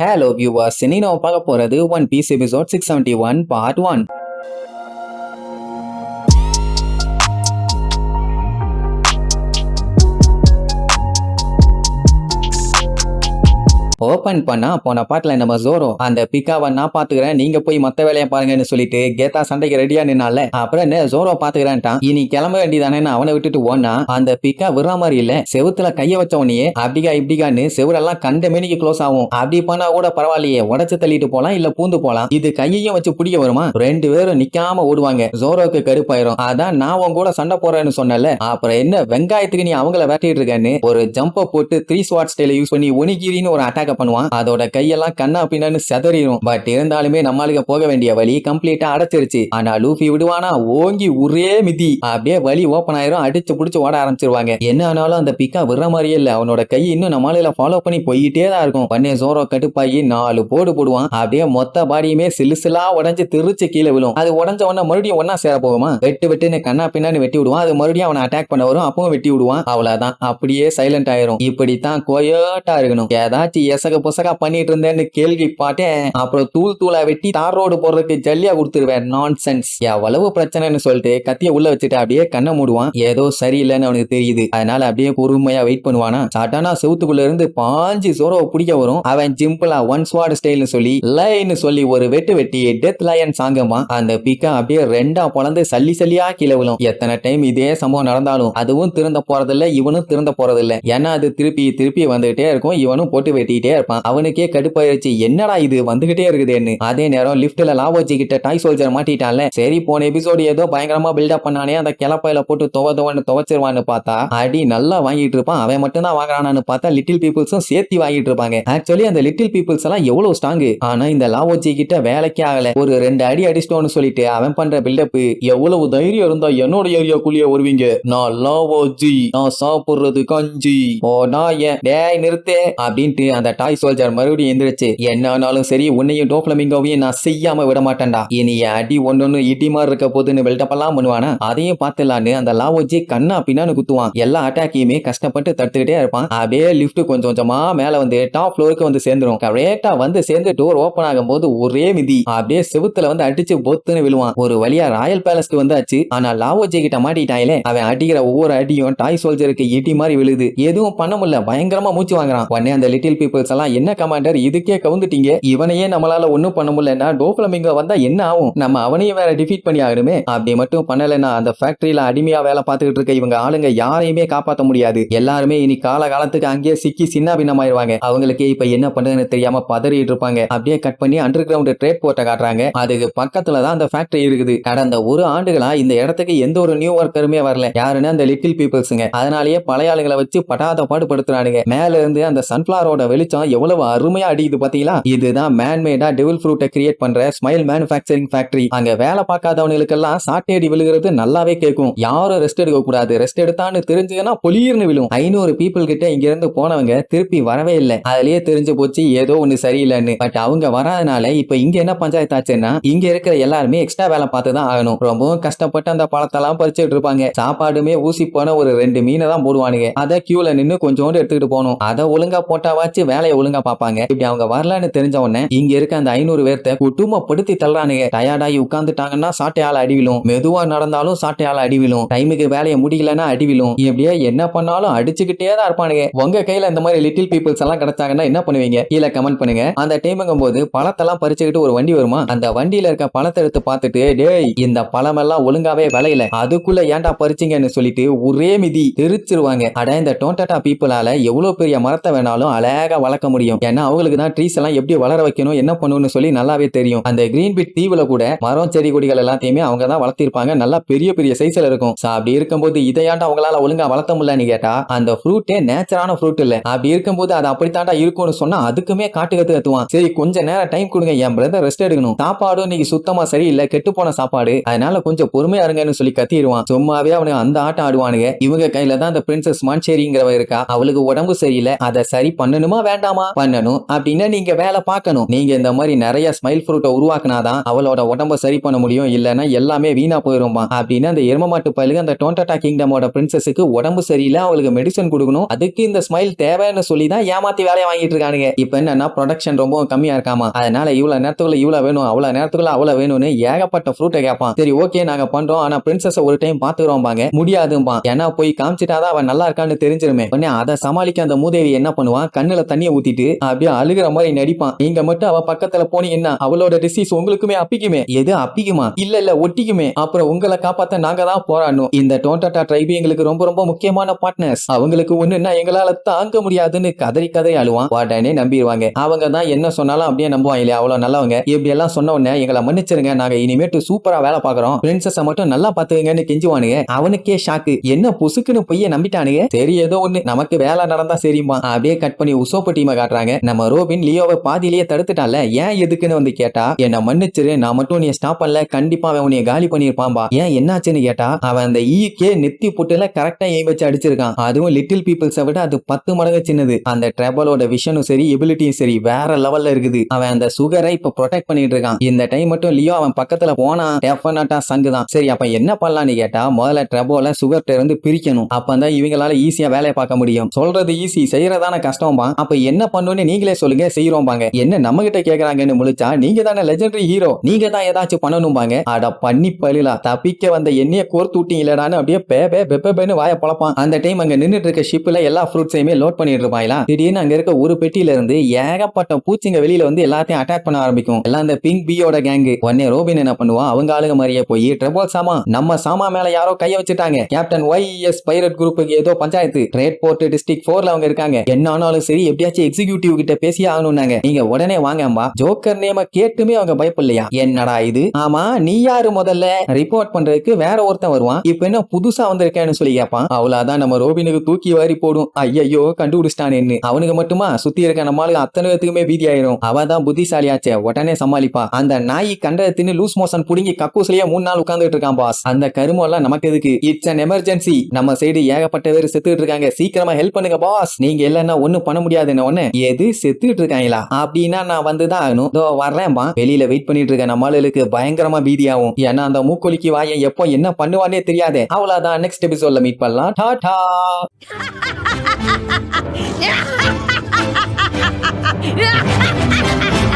Hello viewers, இன்னைக்கு நம்ம பார்க்க போறது one piece episode 671 part 1. Open பண்ணா போன பாட்டுல நம்ம ஜோரோ அந்த பிக்காவை நான் பாத்துக்கிறேன், நீங்க போய் மத்த வேலையை பாருங்கன்னு சொல்லிட்டு கேத்தா சண்டைக்கு ரெடியா நின்னால அப்புறம் என்ன ஜோரோ பாத்துக்கிறேன்ட்டான். இனி கிளம்ப வேண்டியதானே அவனை விட்டுட்டு ஓனா அந்த பிக்கா விடுற மாதிரி இல்ல. செவுத்துல கைய வச்ச உடனே அப்படிகா இப்படிகான்னு செவரெல்லாம் கண்ட மேனிக்கு க்ளோஸ் ஆகும். அப்படி பண்ணா கூட பரவாயில்லையே, உடச்சு தள்ளிட்டு போலாம் இல்ல பூந்து போலாம். இது கையையும் வச்சு பிடிக்க வருமா? ரெண்டு பேரும் நிக்காம ஓடுவாங்க. ஜோரோக்கு கடுப்பாயிரும். அதான் நான் உன் கூட சண்டை போறேன்னு சொன்னல, அப்புறம் என்ன வெங்காயத்துக்கு நீ அவங்கள வேட்டிட்டு இருக்கேன்னு ஒரு ஜம்ப போட்டு 3 ஸ்வாட் ஸ்டைல யூஸ் பண்ணி ஒனிகிரின்னு ஒரு அட்டாக் பண்ணுவான். அதோட கையெல்லாம் கண்ணா பின்னான்னு செதறிடும். பட் இருந்தாலுமே நம்மளுக்கு போக வேண்டிய வழி கம்ப்ளீட்டா அடைச்சிருச்சு. ஆனா லூஃபி விடுவானா? ஓங்கி ஒரே மிதி அப்படியே வழி ஓபன் ஆயிரும். அடிச்சு புடிச்சு ஓட ஆரம்பிச்சிருவாங்க. என்ன ஆனாலும் அந்த பிக்கா விடுற மாதிரியே இல்ல. அவனோட கை இன்னும் நம்மளால ஃபாலோ பண்ணி போயிட்டே தான் இருக்கும். பண்ணே ஜோரோ கட்டுப்பாயி 4 போடு போடுவான். அப்படியே மொத்த பாடியுமே சிலுசிலா உடஞ்சு திருச்சு கீழே விழும். அது உடஞ்ச உடனே மறுபடியும் ஒன்னா சேர போகுமா? வெட்டுன்னு கண்ணா பின்னான்னு வெட்டி விடுவான். அது மறுபடியும் அவனை அட்டாக் பண்ண வரும். அப்பவும் வெட்டி விடுவான். அவ்வளவுதான், அப்படியே சைலண்ட் ஆயிரும். இப்படித்தான் கோயோட்டா இருக்கணும். ஏதாச்சும் பொசகா பண்ணிட்டு இருந்தேன்னு கேள்விப்பட்டேன். அப்புறம் தூளா வெட்டி தார் ரோடு போறதுக்கு ஜல்லியா கொடுத்துருவேன். நான்சென்ஸ். எவ்வளவு பிரச்சனைன்னு சொல்லிட்டு கத்திய உள்ள வச்சுட்டு அப்படியே கண்ணை மூடுவான். ஏதோ சரியில்லைன்னு அவனுக்கு தெரியுது. அதனால அப்படியே பொறுமையா வெயிட் பண்ணுவானா. சட்டானா செவுத்துக்குள்ள இருந்து பாஞ்சு ஜோரோவை பிடிக்க வரும். அவன் சிம்பிளா ஒன் ஸ்வாட் ஸ்டைல்னு சொல்லி லைன்னு சொல்லி ஒரு வெட்டி டெத் லயன் சாங்கமா அந்த பிக்கா அப்படியே ரெண்டா பொழந்து சல்லியா கீழே விழும். எத்தனை டைம் இதே சம்பவம் நடந்தாலும் அதுவும் திருந்த போறதில்ல, இவனும் திருந்த போறதில்ல. ஏன்னா அது திருப்பி வந்துகிட்டே இருக்கும். இவனும் போட்டு வெட்டிட்டே இருப்பான். அவனுக்கே கடுப்பாயிருச்சு, என்னடா இது வந்துகிட்டே இருக்குதுன்னு. அதே நேரம் லிப்ட்ல லாவோஜி கிட்ட டாய் சோல்ஜர் மாட்டிட்டான்ல. சரி, போன எபிசோடு ஏதோ பயங்கரமா பில்டப் பண்ணானே, அந்த கிளப்பையில போட்டு துவச்சிருவான்னு பார்த்தா அடி நல்லா வாங்கிட்டு இருப்பான். அவன் மட்டும் தான் வாங்குறானு பார்த்தா லிட்டில் பீப்புள்ஸும் சேர்த்து வாங்கிட்டு இருப்பாங்க. ஆக்சுவலி அந்த லிட்டில் பீப்புள்ஸ் எல்லாம் எவ்வளவு ஸ்ட்ராங். ஆனா இந்த லாவோஜி கிட்ட வேலைக்கே ஆகல. ஒரு 2 அடி அடிச்சிட்டோன்னு சொல்லிட்டு அவன் பண்ற பில்டப், எவ்வளவு தைரியம் இருந்தா என்னோட ஏரியாக்குள்ளேயே வருவீங்க, நான் லாவோஜி, நான் சாப்பிடுறது கஞ்சி, ஓடா ஏன் டேய் நிறுத்தே அப்படின்ட்டு அந்த டாய் சோல்ஜர் மறுபடியும் எந்திரிச்சு, என்ன ஆனாலும் சரி உன்னையும் டோஃப்ளமிங்கோவையும் நான் செய்யாம விட மாட்டேன்டா, இனி அடி ஒன்னொன்னு இடி மாதிரி இருக்க போதுன்னு பில்டப் எல்லாம் பண்ணுவானா. அதையும் பார்த்துலான்னு அந்த லாவோஜி கண்ணா பின்னான்னு குத்துவான். எல்லா அட்டாக்கையுமே கஷ்டப்பட்டு தடுத்துக்கிட்டே இருப்பான். அப்படியே லிப்ட் கொஞ்சம் கொஞ்சமா மேல வந்து டாப் ஃப்ளோருக்கு வந்து சேர்ந்துரும். கரெக்டா வந்து சேர்ந்து டோர் ஓபன் ஆகும் போது ஒரே மிதி அப்படியே செவுத்துல வந்து அடிச்சு பொத்துன்னு விழுவான். ஒரு வழியா ராயல் பேலஸ்க்கு வந்தாச்சு. ஆனா லாவோஜி கிட்ட மாட்டிட்டாயிலே. அவன் அடிக்கிற ஒவ்வொரு அடியும் டாய் சோல்ஜருக்கு இடி மாதிரி விழுது. எதுவும் பண்ண முடியல, பயங்கரமா மூச்சு வாங்குறான். உடனே அந்த லிட்டில் பீப்புள்ஸ் எல்லாம், என்ன கமாண்டர் இதுக்கே கவுந்துட்டீங்க, இவனையே நம்மளால ஒண்ணும் பண்ண முடியலன்னா டோஃப்ளமிங்கோ வந்தா என்ன ஆகும், நம்ம அவனையும் வேற டிஃபீட் பண்ணி ஆகணுமே. அப்படி மட்டும் பண்ணலன்னா அந்த ஃபேக்டரியில அடிமையா வேலை பார்த்துக்கிட்டு இருக்க இவங்க ஆளுங்க யாரையுமே காப்பாற்ற முடியாது. எல்லாருமே இனி காலகாலத்துக்கு அங்கேயே சிக்கி சின்ன பின்னமாயிருவாங்க. அவங்களுக்கு இப்ப என்ன பண்றதுன்னு தெரியாம பதறிட்டு இருப்பாங்க. அப்படியே கட் பண்ணி அண்டர் கிரவுண்ட் ட்ரேட் போர்ட்டை காட்டுறாங்க. அதுக்கு பக்கத்துல தான் அந்த ஃபேக்டரி இருக்குது. கடந்த 1 ஆண்டுகளா இந்த இடத்துக்கு எந்த ஒரு நியூ ஒர்க்கருமே வரல. யாருன்னு அந்த லிட்டில் பீப்புள்ஸுங்க. அதனாலேயே பழைய ஆளுங்களை வச்சு படாத பாடுபடுத்துறானுங்க. மேல இருந்து அந்த சன்ஃபிளவரோட வெளிச்சம் எவ்வளவு அருமையா அடிக்குது பாத்தீங்களா. இதுதான் மேன்மேடா டெவில் ஃப்ரூட்டை கிரியேட் பண்ற ஸ்மைல் மேனுஃபேக்சரிங் ஃபேக்டரி. அங்க வேலை பார்க்காதவனுக்கெல்லாம் சாட்டேடி விழுகிறது நல்லாவே கேட்கும். யாரும் ரெஸ்ட் எடுக்க கூடாது. ரெஸ்ட் எடுத்தான்னு தெரிஞ்சுன்னா பொலிர்னு விழும். 500 பீப்புள் கிட்ட இங்க இருந்து போனவங்க திருப்பி வரவே இல்லை. அதுலயே தெரிஞ்சு போச்சு ஏதோ ஒண்ணு சரியில்லைன்னு. பட் அவங்க வராதனால இப்ப இங்க என்ன பஞ்சாயத்து ஆச்சுன்னா, இங்க இருக்கிற எல்லாருமே எக்ஸ்ட்ரா வேலை பார்த்து தான் ஆகணும். ரொம்பவும் கஷ்டப்பட்டு அந்த பழத்தெல்லாம் பறிச்சுட்டு இருப்பாங்க. சாப்பாடுமே ஊசி போன ஒரு 2 மீனை தான் போடுவானுங்க. அதை கியூல நின்னு கொஞ்சோண்டு எடுத்துக்கிட்டு போகணும். அதை ஒழுங்கா போட்டாவாச்சு வேலையை ஒழுங்கா பாப்பாங்க. இப்படி அவங்க வரலன்னு தெரிஞ்ச உடனே இங்க இருக்க அந்த 500 பேர்த்த குட்டுமப்படுத்தி தள்ளுறானுங்க. டயர்டாகி உட்கார்ந்துட்டாங்கன்னா சாட்டையால அடிவிலும், மெதுவா நடந்தாலும் சாட்டையால அடிவிலும், டைமுக்கு வேலையை முடியலன்னா அடிவிலும், இப்படியே என்ன பண்ணாலும் அடிச்சுக்கிட்டே தான் இருப்பானுங்க. உங்க கையில இந்த மாதிரி லிட்டில் பீப்புள்ஸ் எல்லாம் கிடைச்சாங்கன்னா என்ன பண்ணுவீங்க? கீழே கமெண்ட் பண்ணுங்க. அந்த டைமுங்கும் போது பழத்தெல்லாம் பறிச்சுக்கிட்டு ஒரு வண்டி வருமா. அந்த வண்டியில இருக்க பழத்தை எடுத்து பார்த்துட்டு, டேய் இந்த பழம் எல்லாம் ஒழுங்காவே விளையல, அதுக்குள்ள ஏன்டா பறிச்சிங்கன்னு சொல்லிட்டு ஒரே மிதி தெரிச்சிருவாங்க. அட இந்த டோன்டாட்டா பீப்புளால எவ்வளவு பெரிய மரத்தை வேணாலும் அழகா வளர்க்க முடியும். ஏன்னா அவங்களுக்கு தான் ட்ரீஸ் எல்லாம் எப்படி வளர வைக்கணும், என்ன பண்ணணும்னு சொல்லி நல்லாவே தெரியும். அந்த கிரீன் பிட் தீவுல கூட மரம் செடி கொடிகள் எல்லாத்தையுமே அவங்க தான் வளர்த்திருப்பாங்க. நல்லா பெரிய சைஸ்ல இருக்கும். அப்படி இருக்கும்போது இதையாண்டா அவங்களால ஒழுங்கா வளர்த்த முடியலன்னு கேட்டா, அந்த ஃப்ரூட்டே நேச்சரான ஃப்ரூட் இல்ல. அப்படி இருக்கும்போது அது அப்படித்தாண்டா இருக்கும்னு சொன்னா அதுக்குமே காட்டு கத்துவான். சரி கொஞ்ச நேரம் டைம் கொடுங்க, என் பிரதர் ரெஸ்ட் எடுக்கணும், சாப்பாடும் இன்னைக்கு சுத்தமா சரியில்லை, கெட்டு போன சாப்பாடு, அதனால கொஞ்சம் பொறுமையா இருங்கன்னு சொல்லி கத்திடுவான். சும்மாவே அவனுக்கு அந்த ஆட்டம் ஆடுவானுங்க. இவங்க கையில தான் அந்த பிரின்சஸ் மான்சேரிங்கிறவ இருக்கா. அவளுக்கு உடம்பு சரியில்லை, அதை சரி பண்ணணுமா வேண்டாம் வேண்டாமா பண்ணணும் அப்படின்னா நீங்க வேலை பார்க்கணும். நீங்க இந்த மாதிரி நிறைய ஸ்மைல் ஃப்ரூட்டை உருவாக்குனாதான் அவளோட உடம்ப சரி பண்ண முடியும், இல்லன்னா எல்லாமே வீணா போயிருமா அப்படின்னு அந்த எருமமாட்டு பயலுக்கு அந்த டோண்டட்டா கிங்டமோட பிரின்சஸுக்கு உடம்பு சரியில்லை, அவளுக்கு மெடிசன் கொடுக்கணும், அதுக்கு இந்த ஸ்மைல் தேவைன்னு சொல்லிதான் ஏமாத்தி வேலையை வாங்கிட்டு இருக்கானுங்க. இப்ப என்னன்னா ப்ரொடக்ஷன் ரொம்ப கம்மியா இருக்காமா, அதனால இவ்வளவு நேரத்துக்குள்ள இவ்வளவு வேணும், அவ்வளவு நேரத்துக்குள்ள அவ்வளவு வேணும்னு ஏகப்பட்ட ஃப்ரூட்டை கேட்பான். சரி ஓகே நாங்க பண்றோம், ஆனா பிரின்சஸ் ஒரு டைம் பாத்துக்கிறோம்பாங்க. முடியாதும்பா, ஏன்னா போய் காமிச்சிட்டாதான் அவன் நல்லா இருக்கான்னு தெரிஞ்சிருமே. அதை சமாளிக்க அந்த மூதேவி என்ன பண்ணுவான், கண்ணுல தண்ணியை ஊத்திட்டு அப்படியே அழுகிற மாதிரி நடிப்பான். நீங்க மட்டும் அவ பக்கத்துல போனீங்கன்னா அவளோட டிசீஸ் உங்களுக்குமே அப்பிக்குமே. எது அப்பிக்குமா? இல்ல ஒட்டிக்குமே. அப்புறம் உங்களை காப்பாத்த நாங்க தான் போராடணும். இந்த டோண்டட்டா ட்ரைபு எங்களுக்கு ரொம்ப ரொம்ப முக்கியமான பார்ட்னர்ஸ், அவங்களுக்கு ஒண்ணுன்னா எங்களால தாங்க முடியாதுன்னு கதறி கதறி அழுவான். உடனே நம்பிடுவாங்க. அவங்க தான் என்ன சொன்னாலும் அப்படியே நம்புவாங்க இல்லையா, அவ்வளவு நல்லவங்க. இப்படி எல்லாம் சொன்ன உடனே எங்களை மன்னிச்சிருங்க, நாங்க இனிமேட்டு சூப்பரா வேலை பாக்குறோம், பிரின்சஸ மட்டும் நல்லா பாத்துக்கங்கன்னு கெஞ்சுவானுங்க. அவனுக்கே ஷாக்கு, என்ன புசுக்குன்னு பொய்ய நம்பிட்டானுங்க. சரி ஏதோ ஒண்ணு நமக்கு வேலை நடந்தா சரிமா. அப்படியே கட் பண்ணி உசோப்பு டீமை காட்டுறாங்க. நம்ம ரோபின் லியோவை பாதியிலேயே தடுத்துட்டால, ஏன் எதுக்குன்னு வந்து கேட்டா, என்ன மன்னிச்சிரு, நான் மட்டும் நீ ஸ்டாப் பண்ணல, கண்டிப்பா அவன் உன்னை காலி பண்ணிருப்பான்பா. ஏன் என்னாச்சுன்னு கேட்டா, அவன் அந்த ஈக்கே நெத்தி புட்டுல கரெக்டா எய்ம் வச்சு அடிச்சிருக்கான். அதுவும் லிட்டில் பீப்புள்ஸை விட அது 10 மடங்கு சின்னது. அந்த ட்ரபிளோட விஷனும் சரி எபிலிட்டியும் சரி வேற லெவல்ல இருக்குது. அவன் அந்த சுகரை இப்ப ப்ரொடெக்ட் பண்ணிட்டு இருக்கான். இந்த டைம் மட்டும் லியோ அவன் பக்கத்துல போனா டெஃபினட்டா சங்கு தான். சரி அப்ப என்ன பண்ணலாம்னு கேட்டா, முதல்ல ட்ரபோல சுகர்ட்ட இருந்து பிரிக்கணும். அப்பதான் இவங்களால ஈஸியா வேலையை பார்க்க முடியும். சொல்றது ஈஸி, செய்யறதான கஷ்டம்பா. அப்ப என்ன பண்ணுன்னு நீங்களே சொல்லுங்க, செய்யறோம்பாங்க. என்ன நம்ம கிட்ட கேக்குறாங்கன்னு முழிச்சா, நீங்க தானே லெஜெண்டரி ஹீரோ, நீங்க தான் ஏதாச்சும் பண்ணணும்பாங்க. அட பண்ணி பழிலா, தப்பிக்க வந்த எண்ணெய கோர்த்து விட்டீங்களடான்னு அப்படியே பெப்பேன்னு வாய பழப்பான். அந்த டைம் அங்க நின்னுட்டு இருக்க ஷிப்ல எல்லா ஃப்ரூட்ஸையுமே லோட் பண்ணிட்டு இருப்பாங்களா. திடீர்னு அங்க இருக்க ஒரு பெட்டியில இருந்து ஏகப்பட்ட பூச்சிங்க வெளியில வந்து எல்லாத்தையும் அட்டாக் பண்ண ஆரம்பிக்கும். எல்லாம் அந்த பிங்க் பியோட கேங்கு. உடனே ரோபின் என்ன பண்ணுவான், அவங்க ஆளுங்க மாதிரியே போய் ட்ரபோல் சாமா, நம்ம சாமா மேல யாரோ கைய வச்சுட்டாங்க, கேப்டன் ஒய்எஸ் பைரட் குரூப்புக்கு ஏதோ பஞ்சாயத்து, ட்ரேட் போர்ட் டிஸ்ட்ரிக்ட் 4ல அவங்க இருக்காங்க, என்ன ஆனாலும் சரி எப்படியாச்சும் எக்ஸிகியூட்டிவ் கிட்ட பேசி ஆகணும்னாங்க, நீங்க உடனே வாங்கம்பா. ஜோக்கர் நேம கேட்டுமே அவங்க பயப்படலையா, என்னடா இது, ஆமா நீ யாரு முதல்ல ரிப்போர்ட் பண்றதுக்கு வேற ஒருத்தன் வருவான், இப்ப என்ன புதுசா வந்திருக்கேன்னு சொல்லி கேட்பான். அவ்வளவுதான் நம்ம ரோபினுக்கு தூக்கி வாரி போடும். ஐயோ கண்டுபிடிச்சிட்டானேன்னு. அவனுக்கு மட்டுமா, சுத்தி இருக்க நம்மளுக்கு அத்தனை பேத்துக்குமே பீதி ஆயிரும். அவன் தான் புத்திசாலியாச்சே, உடனே சமாளிப்பா. அந்த நாய் கண்டத்தின்னு லூஸ் மோஷன் புடுங்கி கக்கூசிலேயே 3 நாள் உட்கார்ந்துட்டு இருக்கான் பாஸ். அந்த கருமம் எல்லாம் நமக்கு எதுக்கு, இட்ஸ் an எமர்ஜென்சி, நம்ம சைடு ஏகப்பட்ட பேர் செத்துட்டு இருக்காங்க, சீக்கிரமா ஹெல்ப் பண்ணுங்க பாஸ், நீங்க இல்லன்னா ஒண்ணும் பண்ண முடியாதுன்னு. ஒண்ணு எது செத்துட்டு இருக்காங்களா அப்படின்னா நான் வந்துதான் ஆகணும், இதோ வர்றேன்பா. வெளியில வெயிட் பண்ணிட்டு இருக்க நம்மளுக்கு பயங்கரமா பீதியாகும். ஏன்னா அந்த மூக்கொலிக்கு வாயை எப்போ என்ன பண்ணுவானே தெரியாதே. அவ்வளவுதான், நெக்ஸ்ட் எபிசோட்ல மீட் பண்ணலாம். டாடா. Yeah!